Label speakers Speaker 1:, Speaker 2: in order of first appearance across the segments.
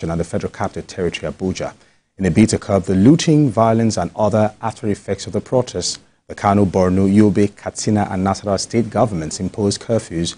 Speaker 1: and the Federal Capital Territory, Abuja. In a bid to curb the looting, violence, and other after effects of the protests, the Kano, Borno, Yobe, Kaduna, and Nasarawa state governments imposed curfews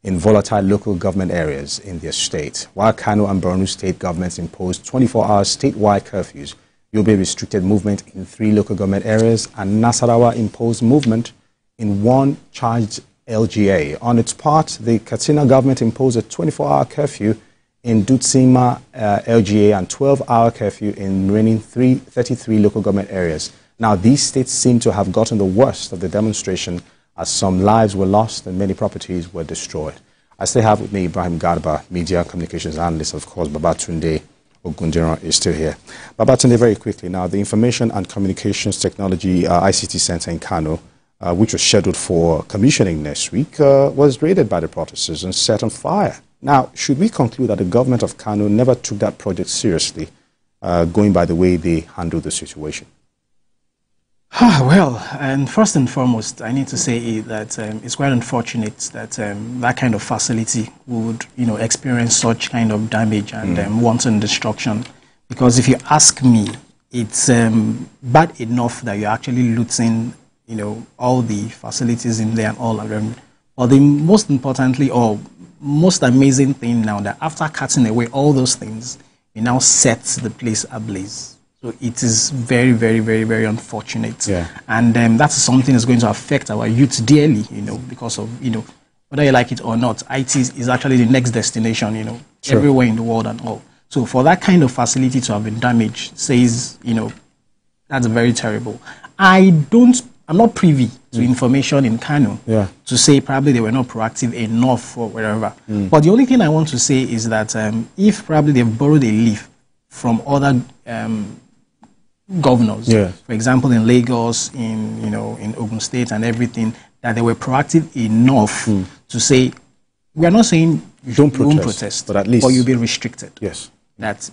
Speaker 1: in volatile local government areas in their state. While Kano and Borno state governments imposed 24-hour statewide curfews, Yobe restricted movement in 3 local government areas, and Nasarawa imposed movement in 1 charged LGA. On its part, the Kaduna government imposed a 24-hour curfew in Dutsima LGA and 12-hour curfew in remaining 33 local government areas. Now, these states seem to have gotten the worst of the demonstration, as some lives were lost and many properties were destroyed. I still have with me Ibrahim Garba, media communications analyst. Of course, Babatunde Ogundiran is still here. Babatunde, very quickly now, the Information and Communications Technology ICT Center in Kano, which was scheduled for commissioning next week, was raided by the protesters and set on fire. Now, should we conclude that the government of Kano never took that project seriously, going by the way they handled the situation?
Speaker 2: Well, and first and foremost, I need to say that it's quite unfortunate that that kind of facility would, experience such kind of damage and wanton destruction. Because if you ask me, it's bad enough that you're actually looting, all the facilities in there and all around. But the most importantly, or most amazing thing now, that after cutting away all those things, we now set the place ablaze. So it is very, very, very, very unfortunate. Yeah. And that's something that's going to affect our youth dearly, because of, whether you like it or not, IT is actually the next destination, sure, everywhere in the world and all. So for that kind of facility to have been damaged says, that's very terrible. I'm not privy to information in Kano to say probably they were not proactive enough or wherever. But the only thing I want to say is that if probably they've borrowed a leaf from other governors, for example, in Lagos, in Ogun State and everything, that they were proactive enough to say, we are not saying you don't protest, but at least you'll be restricted.
Speaker 1: Yes.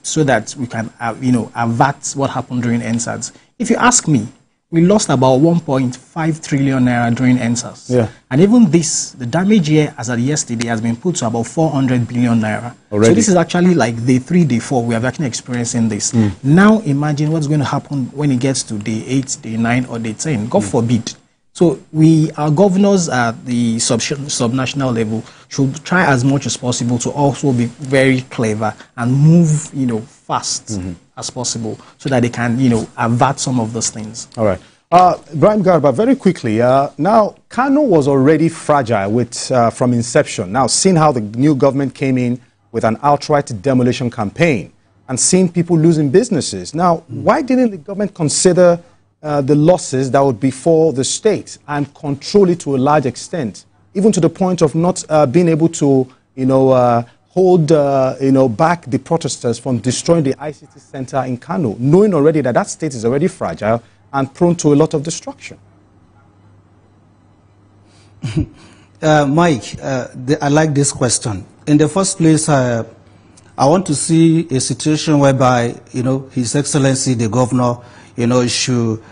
Speaker 2: So that we can, avert what happened during NSAS. If you ask me, we lost about 1.5 trillion naira during NSAS. Yeah. And even the damage here as of yesterday has been put to about 400 billion naira. Already. So this is actually like day 3, day 4, we have actually experiencing this. Now imagine what's going to happen when it gets to day 8, day 9, or day 10. God forbid. So our governors at the subnational level should try as much as possible to also be very clever and move, fast as possible, so that they can, avert some of those things. All right.
Speaker 1: Ibrahim Garba, very quickly, now Kano was already fragile from inception. Now, seeing how the new government came in with an outright demolition campaign and seeing people losing businesses. Now, why didn't the government consider the losses that would befall the state and control it to a large extent, even to the point of not being able to, hold, back the protesters from destroying the ICT center in Kano, knowing already that state is already fragile and prone to a lot of destruction?
Speaker 3: Mike, I like this question. In the first place, I want to see a situation whereby, His Excellency, the governor, should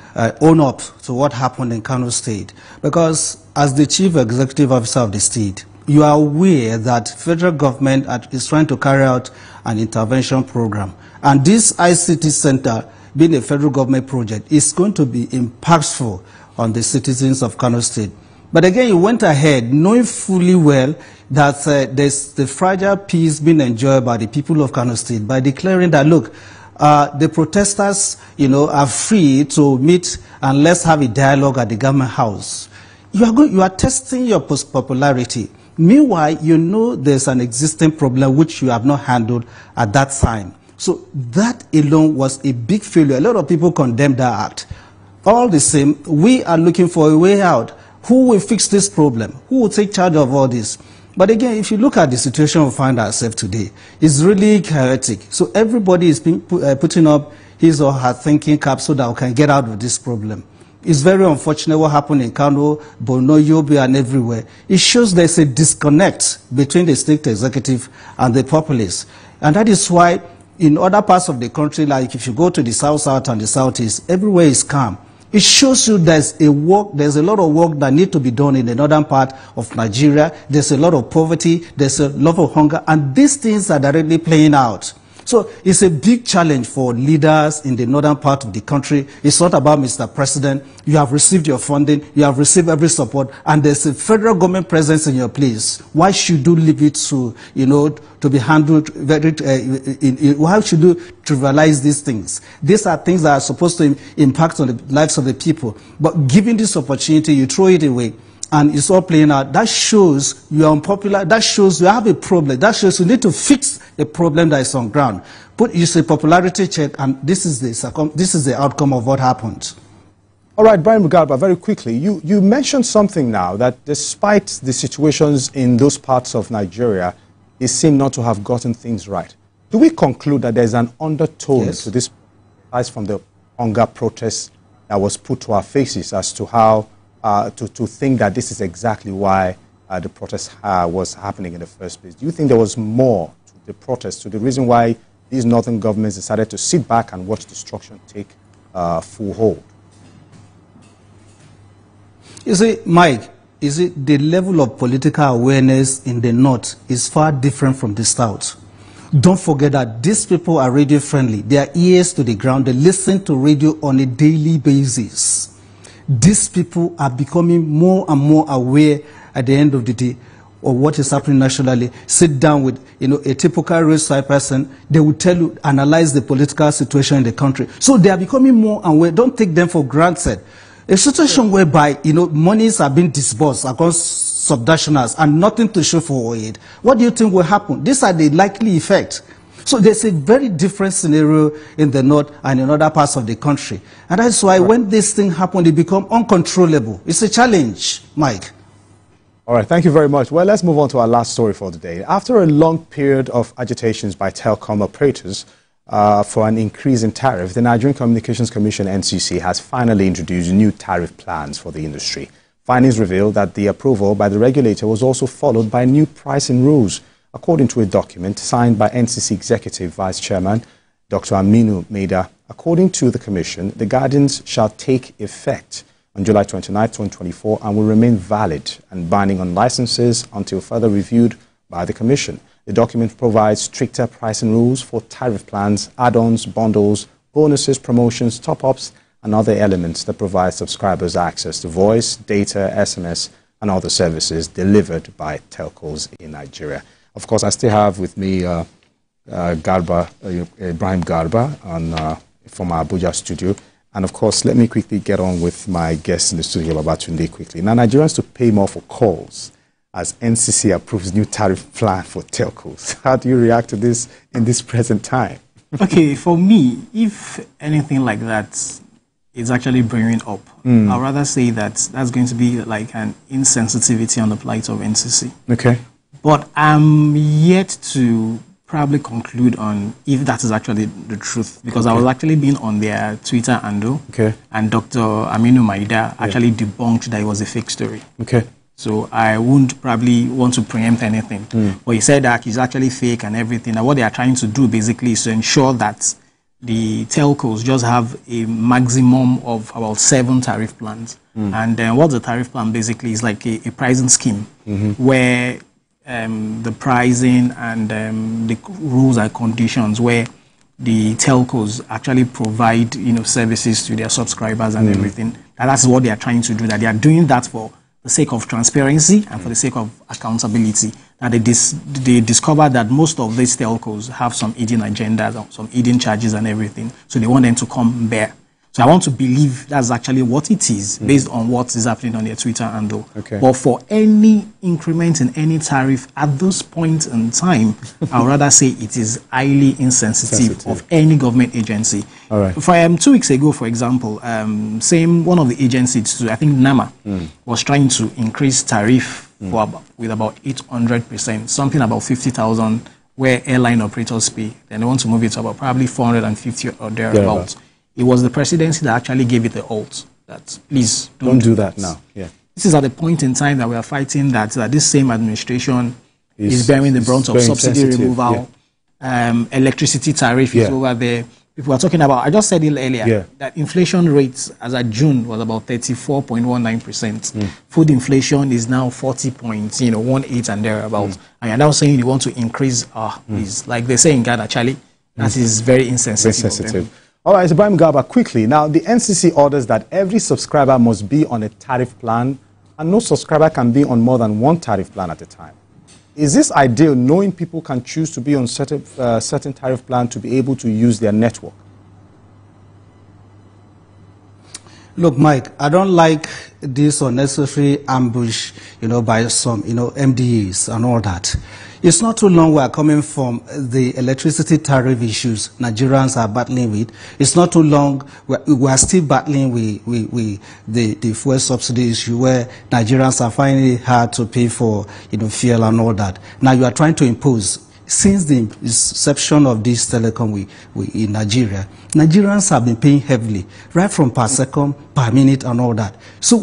Speaker 3: own up to what happened in Kano State. Because as the chief executive officer of the state, you are aware that federal government is trying to carry out an intervention program. And this ICT center, being a federal government project, is going to be impactful on the citizens of Kano State. But again, you went ahead knowing fully well that there's the fragile peace being enjoyed by the people of Kano State by declaring that, look, the protesters, are free to meet and let's have a dialogue at the government house. You are testing your popularity. Meanwhile, there's an existing problem which you have not handled at that time. So that alone was a big failure. A lot of people condemned that act. All the same, we are looking for a way out. Who will fix this problem? Who will take charge of all this? But again, if you look at the situation we find ourselves today, it's really chaotic. So everybody is putting up his or her thinking cap so that we can get out of this problem. It's very unfortunate what happened in Kano, Borno, Yobe, and everywhere. It shows there's a disconnect between the state executive and the populace. And that is why in other parts of the country, like if you go to the south and the southeast, everywhere is calm. It shows you there's a lot of work that needs to be done in the northern part of Nigeria. There's a lot of poverty, there's a lot of hunger, and these things are directly playing out. So it's a big challenge for leaders in the northern part of the country. It's not about Mr. President. You have received your funding, you have received every support, and there's a federal government presence in your place. Why should you leave it to, to be handled very, why should you trivialize these things? These are things that are supposed to impact on the lives of the people. But given this opportunity, you throw it away. And it's all playing out. That shows you are unpopular. That shows you have a problem. That shows you need to fix a problem that is on ground. Use a popularity check, and this is the outcome of what happened.
Speaker 1: All right, Brian Mugarba, very quickly, you mentioned something now that despite the situations in those parts of Nigeria, they seem not to have gotten things right. Do we conclude that there's an undertone to this, aside from the hunger protest that was put to our faces, as to how to think that this is exactly why the protest was happening in the first place? Do you think there was more to the protest, to the reason why these northern governments decided to sit back and watch destruction take full hold?
Speaker 3: You see, Mike, the level of political awareness in the north is far different from the south. Don't forget that these people are radio friendly. Their ears to the ground. They listen to radio on a daily basis. These people are becoming more and more aware at the end of the day of what is happening nationally. Sit down with a typical roadside person, they will tell you, analyze the political situation in the country. So they are becoming more aware. Don't take them for granted. A situation whereby monies are being disbursed against subnationals and nothing to show for it. What do you think will happen? These are the likely effects. So there's a very different scenario in the north and in other parts of the country. And that's why when this thing happens, it becomes uncontrollable. It's a challenge, Mike.
Speaker 1: All right, thank you very much. Well, let's move on to our last story for the day. After a long period of agitations by telecom operators for an increase in tariff, the Nigerian Communications Commission, NCC, has finally introduced new tariff plans for the industry. Findings reveal that the approval by the regulator was also followed by new pricing rules. According to a document signed by NCC Executive Vice Chairman Dr. Aminu Maida, according to the Commission, the guidance shall take effect on July 29, 2024 and will remain valid and binding on licenses until further reviewed by the Commission. The document provides stricter pricing rules for tariff plans, add-ons, bundles, bonuses, promotions, top-ups, and other elements that provide subscribers access to voice, data, SMS, and other services delivered by telcos in Nigeria. Of course, I still have with me Ibrahim Garba from our Abuja studio. And of course, let me quickly get on with my guest in the studio, Babatunde, quickly. Now, Nigerians to pay more for calls as NCC approves new tariff plan for telcos. How do you react to this in this present time?
Speaker 2: Okay, for me, if anything like that is actually bringing up, I'd rather say that that's going to be like an insensitivity on the plight of NCC.
Speaker 1: Okay.
Speaker 2: But I'm yet to probably conclude on if that is actually the truth, because I was actually being on their Twitter handle, and Dr. Aminu Maida actually debunked that it was a fake story.
Speaker 1: Okay.
Speaker 2: So I wouldn't probably want to preempt anything. But he said that it's actually fake and everything. And what they are trying to do basically is to ensure that the telcos just have a maximum of about 7 tariff plans. And what the tariff plan basically is like a pricing scheme where the pricing and the rules and conditions where the telcos actually provide services to their subscribers and everything. And that's what they are trying to do. That they are doing that for the sake of transparency and for the sake of accountability. That they discovered that most of these telcos have some hidden agendas, some hidden charges and everything. So they want them to come bare. So I want to believe that's actually what it is, based on what is happening on their Twitter handle. But for any increment in any tariff at this point in time, I would rather say it is highly insensitive of any government agency. For 2 weeks ago, for example, one of the agencies, I think NAMA, was trying to increase tariff with about 800%, something about 50,000, where airline operators pay. Then they want to move it to about probably 450 or thereabouts. It was the presidency that actually gave it the halt. That please don't do that now. This is at the point in time that we are fighting that this same administration is bearing the brunt of subsidy removal. Electricity tariff is over there. People are talking about, I just said it earlier, that inflation rates as of June was about 34.19%. Food inflation is now 40.18 and thereabouts. And you're now saying you want to increase, is like they say in Ghana, Charlie, That is very insensitive.
Speaker 1: Very sensitive. All right, Ibrahim Garba, quickly. Now, the NCC orders that every subscriber must be on a tariff plan, and no subscriber can be on more than one tariff plan at a time. Is this ideal, knowing people can choose to be on certain tariff plan to be able to use their network?
Speaker 3: Look, Mike, I don't like this unnecessary ambush, by some, MDAs and all that. It's not too long we are coming from the electricity tariff issues Nigerians are battling with. It's not too long we are still battling with the fuel subsidy issue where Nigerians are finding it hard to pay for, fuel and all that. Now you are trying to impose. Since the inception of this telecom in Nigeria, Nigerians have been paying heavily, right from per second, per minute, and all that. So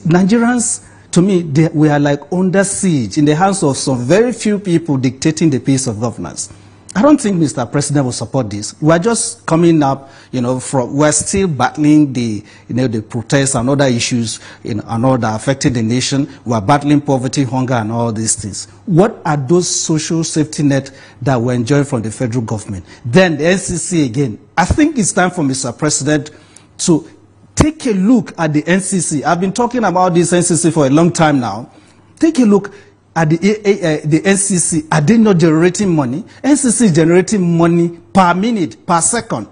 Speaker 3: Nigerians, to me, we are like under siege in the hands of some very few people dictating the pace of governance. I don't think Mr. President will support this. We are just coming up, we're still battling the protests and other issues, and all that affecting the nation. We are battling poverty, hunger, and all these things. What are those social safety net that we're enjoying from the federal government? Then the NCC again. I think it's time for Mr. President to take a look at the NCC. I've been talking about this NCC for a long time now. Take a look at the NCC. Are they not generating money? NCC is generating money per minute, per second.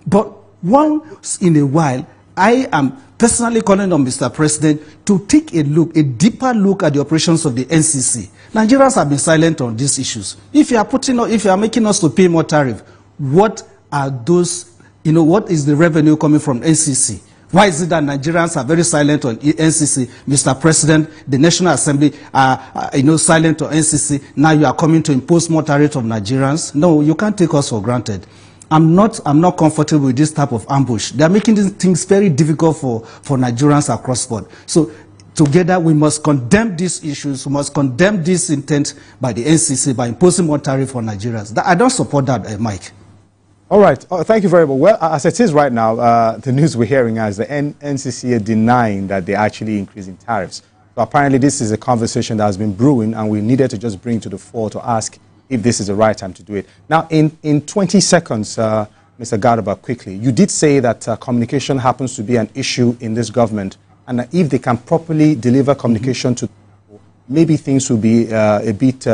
Speaker 3: But once in a while, I am personally calling on Mr. President to take a look, a deeper look at the operations of the NCC. Nigerians have been silent on these issues. If you are making us to pay more tariff, what are those, what is the revenue coming from NCC? Why is it that Nigerians are very silent on NCC? Mr. President, the National Assembly are silent on NCC. Now you are coming to impose more tariff on Nigerians. No, you can't take us for granted. I'm not comfortable with this type of ambush. They are making these things very difficult for Nigerians across board. So together we must condemn these issues. We must condemn this intent by the NCC by imposing more tariff on Nigerians. I don't support that, Mike.
Speaker 1: All right. Thank you very much. Well, as it is right now, the news we're hearing is the NCC are denying that they're actually increasing tariffs. So apparently this is a conversation that has been brewing, and we needed to just bring to the fore to ask if this is the right time to do it. Now, in 20 seconds, Mr. Garba, quickly, you did say that communication happens to be an issue in this government, and if they can properly deliver communication to people, maybe things will be a bit,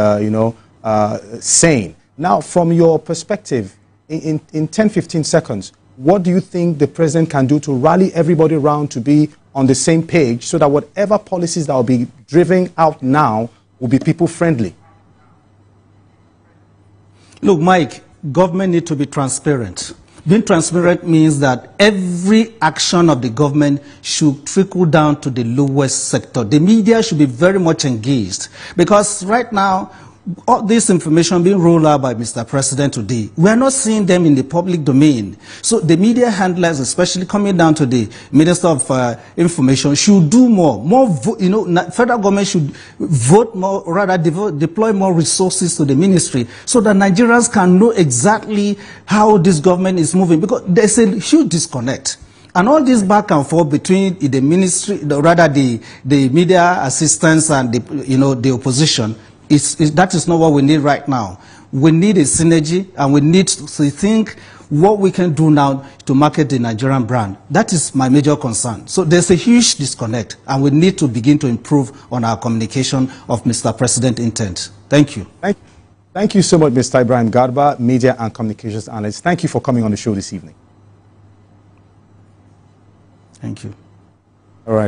Speaker 1: sane. Now, from your perspective, in 10-15 seconds, what do you think the president can do to rally everybody around to be on the same page so that whatever policies that will be driven out now will be people-friendly?
Speaker 3: Look, Mike, government need to be transparent. Being transparent means that every action of the government should trickle down to the lowest sector. The media should be very much engaged because right now, all this information being rolled out by Mr. President today, we are not seeing them in the public domain. So the media handlers, especially coming down to the Minister of Information, should do more. Federal government should vote more, rather deploy more resources to the ministry so that Nigerians can know exactly how this government is moving, because there's a huge disconnect. And all this back and forth between the ministry, the media assistants and the opposition, that is not what we need right now. We need a synergy, and we need to think what we can do now to market the Nigerian brand. That is my major concern. So there's a huge disconnect, and we need to begin to improve on our communication of Mr. President's intent. Thank you.
Speaker 1: Thank you so much, Mr. Ibrahim Garba, Media and Communications Analyst. Thank you for coming on the show this evening.
Speaker 3: Thank you.
Speaker 1: All right.